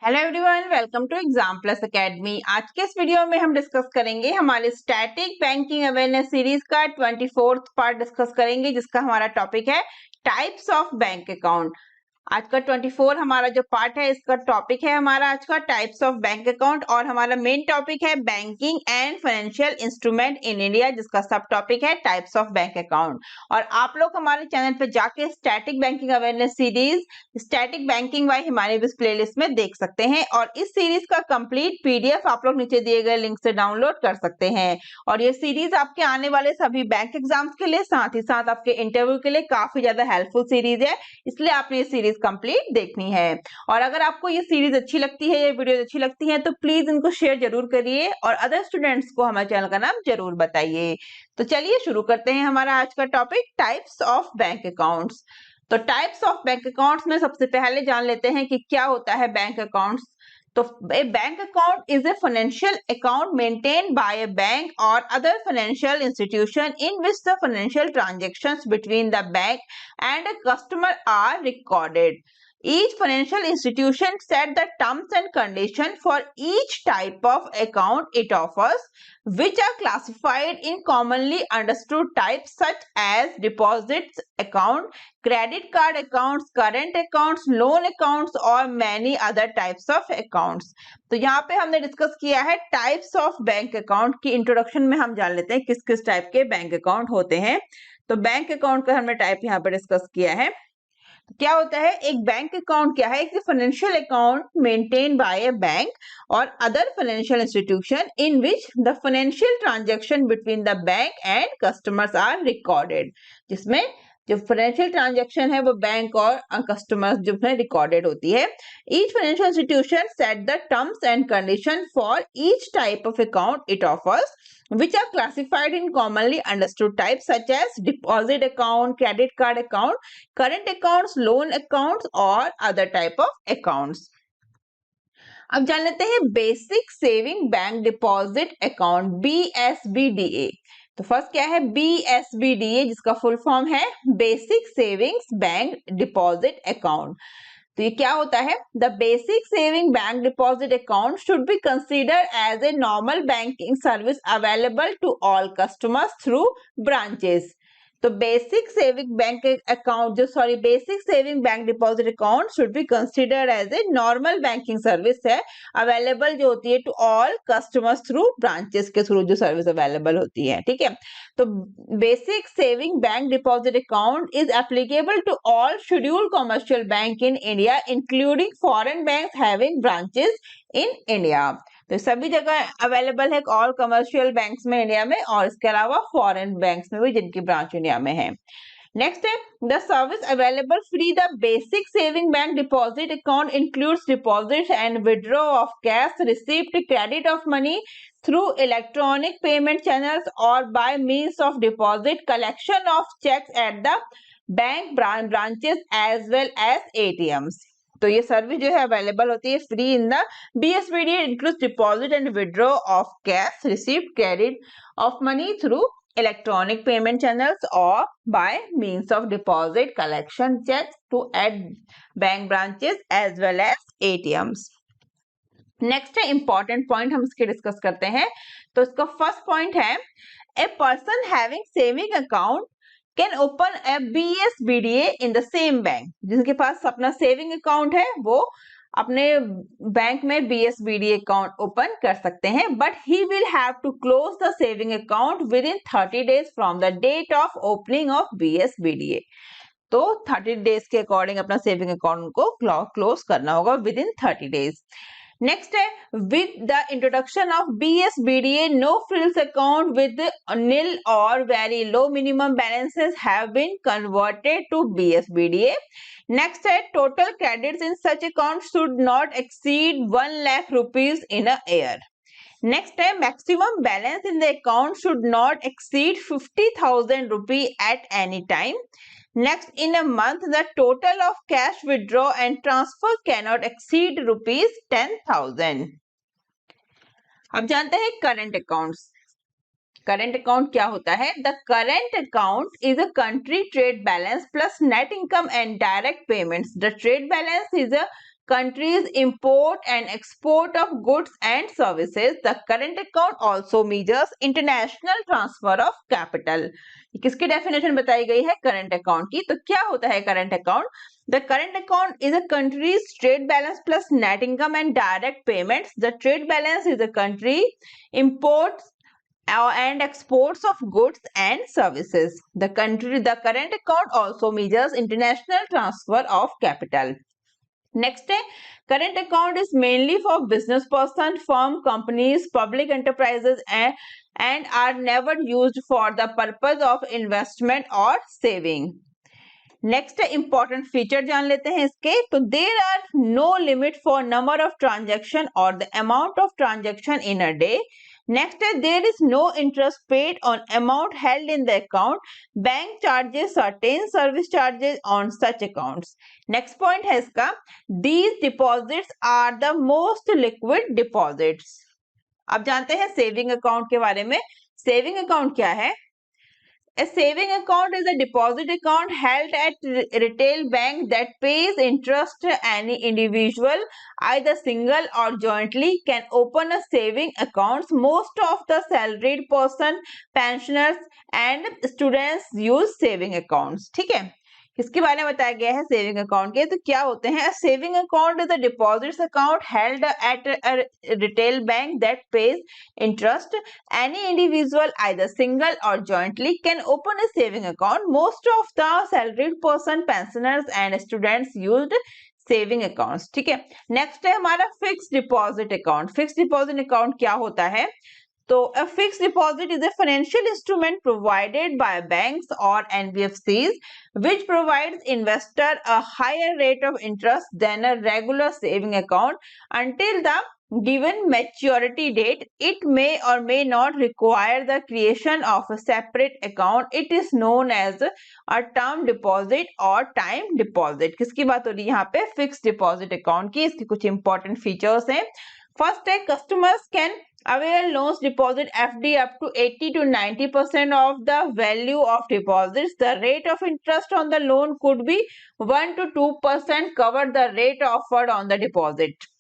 Hello everyone, welcome to exam plus academy. आज के इस वीडियो में हम डिस्कस करेंगे हमारे स्टैटिक बैंकिंग अवेयरनेस सीरीज का 24th पार्ट डिस्कस करेंगे, जिसका हमारा टॉपिक है टाइप्स ऑफ बैंक अकाउंट। आज का 24 हमारा जो पार्ट है, इसका टॉपिक है हमारा आज का टाइप्स ऑफ बैंक अकाउंट, और हमारा मेन टॉपिक है banking and financial instrument in India, जिसका सब टॉपिक है टाइप्स ऑफ बैंक अकाउंट। और आप लोग हमारे चैनल पे जाके static banking awareness series static banking by Himani Vij playlist में देख सकते हैं, और इस सीरीज का कंप्लीट पीडीएफ आप लोग नीचे दिए गए लिंक से डाउनलोड कर सकते हैं। और ये सीरीज आपके आने वाले सभी बैंक एग्जाम्स के लिए, साथ ही साथ आपके इंटरव्यू के लिए काफी ज्यादा हेल्पफुल सीरीज है, इसलिए आपने ये सीरीज कंप्लीट देखनी है। और अगर आपको ये सीरीज अच्छी लगती है, ये वीडियो अच्छी लगती है, तो प्लीज इनको शेयर जरूर करिए और अदर स्टूडेंट्स को हमारे चैनल का नाम जरूर बताइए। तो चलिए शुरू करते हैं हमारा आज का topic types of bank accounts. तो टाइप्स ऑफ बैंक अकाउंट्स में सबसे पहले जान लेते हैं कि क्या होता है बैंक अकाउंट्स। तो a bank account is a financial account maintained by a bank or other financial institution in which the financial transactions between the bank and a customer are recorded. Each financial institution set the terms and conditions for each type of account it offers, which are classified in commonly understood types such as deposits account, credit card accounts, current accounts, loan accounts और many other types of accounts। तो यहाँ पे हमने discuss किया है types of bank account की। Introduction में हम जान लेते हैं किस किस टाइप के बैंक अकाउंट होते हैं। तो बैंक अकाउंट का हमने टाइप यहाँ पे डिस्कस किया है। तो क्या होता है एक बैंक अकाउंट? क्या है? एक financial account maintain by a bank or other financial institution in which the financial transaction between the bank and customers are recorded, जिसमें जो फाइनेंशियल ट्रांजैक्शन है वो बैंक और कस्टमर्स जो है रिकॉर्डेड होती है। Each financial institution set the terms and condition for each type of account it offers, which are classified in commonly understood types such as deposit account, credit card account, current accounts, loan accounts और other type of accounts। अब जान लेते हैं basic saving bank deposit account BSBDA। तो first क्या है BSBDA, जिसका full form है basic savings bank deposit account. तो ये क्या होता है? The basic saving bank deposit account should be consider as a normal banking service available to all customers through branches. तो basic saving bank account basic saving bank deposit account should be considered as a normal banking service है, available जो होती है to all customers through branches के through जो service available होती है। ठीक है, तो basic saving bank deposit account is applicable to all scheduled commercial bank in India including foreign bank having branches in India. तो सभी जगह अवेलेबल है ऑल कमर्शियल बैंक्स में इंडिया में, और इसके अलावा फॉरेन बैंक्स में भी जिनकी ब्रांच इंडिया में है। नेक्स्ट है the service available free the basic saving bank deposit account includes deposit and withdraw of cash received, credit of money through electronic payment channels or by means of deposit, collection of checks at the bank branches as well as ATMs। तो ये service जो है available होती है free in the BSBD, includes deposit and withdraw of cash received, credit of money through electronic payment channels or by means of deposit, collection checks to at bank branches as well as ATMs। Next है important point, हम इसके discuss करते हैं। तो इसका first point है a person having saving account can open A BSBDA in the same bank. जिनके पास अपना सेविंग अकाउंट है वो अपने बैंक में BSBDA अकाउंट ओपन कर सकते हैं, but he will have to close the saving account within 30 days from the date of opening of BSBDA। तो 30 डेज के अकॉर्डिंग अपना सेविंग अकाउंट को क्लोज करना होगा विद इन 30 डेज। नेक्स्ट है with the introduction of BSBDA no frills account with nil or very low minimum balances have been converted to BSBDA। Next है total credits in such account should not exceed 1 lakh rupees in a year. Next है maximum balance in the account should not exceed 50,000 rupee at any time. Next, in a month, the total of cash withdraw and transfer cannot exceed rupees 10,000। अब जानते हैं current accounts. Current account क्या होता है? The current account is a country trade balance plus net income and direct payments. The trade balance is a country's import and export of goods and services. The current account also measures international transfer of capital. किसकी definition बताई गई है current account की? तो क्या होता है current account? The current account is a country's trade balance plus net income and direct payments. The trade balance is a country imports and exports of goods and services. The current account also measures international transfer of capital. Next, current account is mainly for business person, firm, companies, public enterprises and are never used for the purpose of investment or saving. Next important feature जान लेते हैं इसके. तो there are no limit for number of transaction और the amount of transaction in a day. Next है there is no interest paid on amount held in the account. Bank charges certain service charges on such accounts. Next point है इसका, these deposits are the most liquid deposits. अब जानते हैं saving account के बारे में. Saving account क्या है? A saving account is a deposit account held at retail bank that pays interest. Any individual, either single or jointly, can open a saving account. Most of the salaried person, pensioners and students use saving accounts. ठीक है, किसके बारे में बताया गया है saving account के? तो क्या होते हैं? Saving account is a deposits account held at a retail bank that pays interest. Any individual either single or jointly can open a saving account. Most of the salaried person, pensioners and students used saving accounts. ठीक है, next है हमारा fixed deposit account. Fixed deposit account क्या होता है? तो a fixed deposit is a financial instrument provided by banks or NBFCs which provides investor a higher rate of interest than a regular saving account until the given maturity date. It may or may not require the creation of a separate account. It is known as a term deposit or time deposit. किसकी बात हो रही है यहाँ पे? Fixed deposit account की. इसके कुछ इंपॉर्टेंट फीचर्स हैं. फर्स्ट है customers can avail loans deposit FD up to 80 to 90% of the value of deposits. The rate of interest on the loan could be 1 to 2% cover the rate offered on the deposit.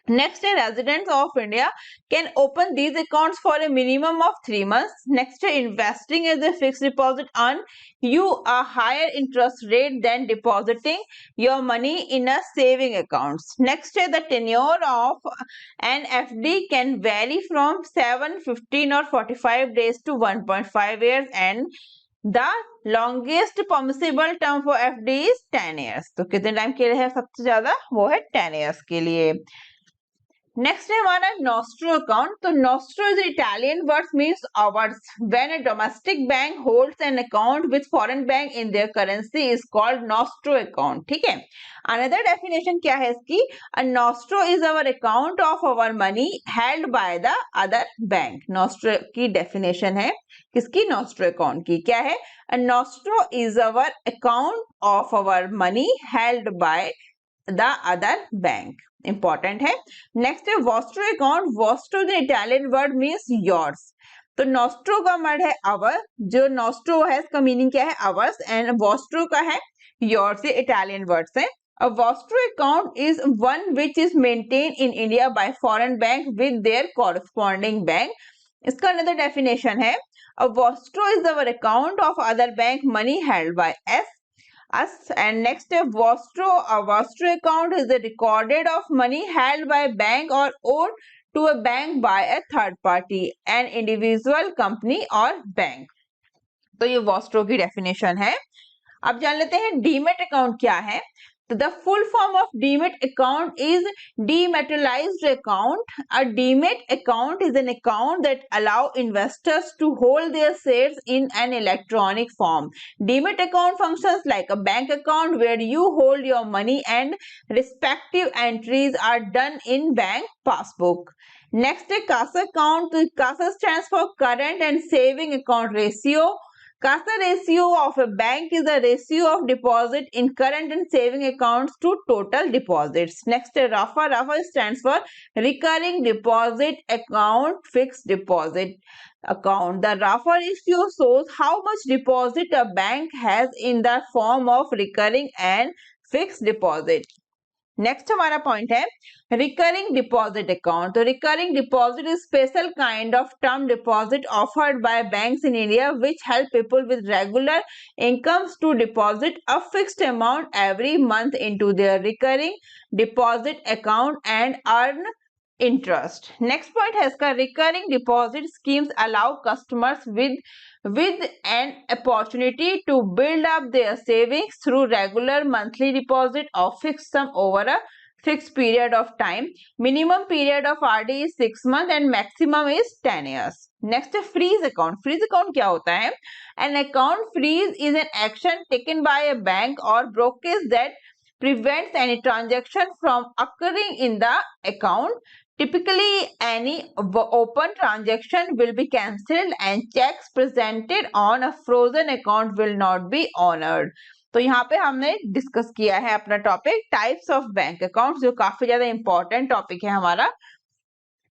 Next, residents of India can open these accounts for a minimum of 3 months. Next, investing as a fixed deposit earn you a higher interest rate than depositing your money in a saving accounts. Next, the tenure of an FD can vary from 7, 15 or 45 days to 1.5 years and the longest permissible term for FD is 10 years. तो कितने time के लिए है सबसे ज्यादा? वो है 10 years के लिए. नेक्स्ट है हमारा नॉस्ट्रो अकाउंट. तो nostro is Italian word means ours. When a domestic bank holds an account with foreign bank in their currency is called nostro account. ठीक है, अनदर डेफिनेशन क्या है इसकी? A nostro is our account of our money held by the other bank. Nostro की definition है किसकी? Nostro account की. क्या है? A nostro is our account of our money held by the other bank. Important है. Next है Vostro account. Vostro the Italian word means yours. तो nostro का वर्ड है अवर. जो नॉस्ट्रो है इसका मीनिंग क्या है? अवर्स. एंड वॉस्ट्रो का है योर्स. ये इटालियन वर्ड्स है. A Vostro account is one which is maintained in India by foreign bank with their corresponding bank. इसका another definition है a Vostro is our account of other bank money held by us. And next a Vostro account is the recorded of money held by bank or owed to a bank by a third party, an individual, company or bank. तो ये Vostro की definition है. अब जान लेते हैं demat account क्या है. तो the full form of demat account is dematerialised account. A demat account is an account that allow investors to hold their shares in an electronic form. Demat account functions like a bank account where you hold your money and respective entries are done in bank passbook. Next है CASA account. CASA stands for current and saving account ratio. CASA ratio of a bank is the ratio of deposit in current and saving accounts to total deposits. Next, RAFA. RAFA stands for recurring deposit account, fixed deposit account. The RAFA ratio shows how much deposit a bank has in the form of recurring and fixed deposit. Next हमारा point है recurring deposit account. तो recurring deposit is special kind of term deposit offered by banks in India which help people with regular incomes to deposit a fixed amount every month into their recurring deposit account and earn interest. Next point है इसका recurring deposit schemes allow customers with an opportunity to build up their savings through regular monthly deposit of fixed sum over a fixed period of time. Minimum period of RD is 6 months and maximum is 10 years. Next है freeze account. Freeze account क्या होता है? An account freeze is an action taken by a bank or brokerage that prevents any transaction from occurring in the account. Typically, any open transaction will be cancelled and checks presented on a frozen account will not be honored. तो यहाँ पे हमने discuss किया है अपना topic types of bank account, जो काफी ज्यादा इंपॉर्टेंट टॉपिक है हमारा।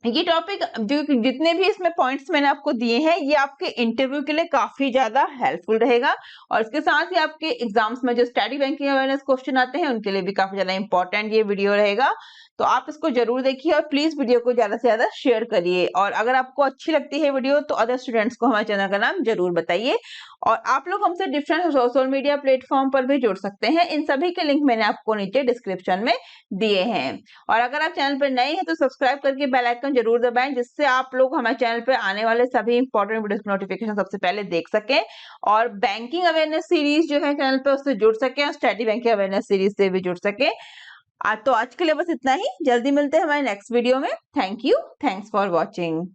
ये टॉपिक जो जितने भी इसमें पॉइंट्स मैंने आपको दिए हैं ये आपके इंटरव्यू के लिए काफी ज्यादा हेल्पफुल रहेगा, और इसके साथ ही आपके एग्जाम्स में जो स्टडी बैंकिंग अवेयरनेस क्वेश्चन आते हैं उनके लिए भी काफी ज्यादा इंपॉर्टेंट ये वीडियो रहेगा। तो आप इसको जरूर देखिए और प्लीज वीडियो को ज्यादा से ज्यादा शेयर करिए, और अगर आपको अच्छी लगती है वीडियो तो अदर स्टूडेंट्स को हमारे चैनल का नाम जरूर बताइए। और आप लोग हमसे डिफरेंट सोशल मीडिया प्लेटफॉर्म पर भी जुड़ सकते हैं, इन सभी के लिंक मैंने आपको नीचे डिस्क्रिप्शन में दिए हैं। और अगर आप चैनल पर नए हैं तो सब्सक्राइब करके बेल आइकन जरूर दबाएं, जिससे आप लोग हमारे चैनल पर आने वाले सभी इंपॉर्टेंट वीडियोस की नोटिफिकेशन सबसे पहले देख सकें, और बैंकिंग अवेयरनेस सीरीज जो है चैनल पर उससे जुड़ सके, और स्टडी बैंकिंग अवेयरनेस सीरीज से भी जुड़ सके। तो आज के लिए बस इतना ही, जल्दी मिलते हैं हमारे नेक्स्ट वीडियो में। Thank you, thanks for watching.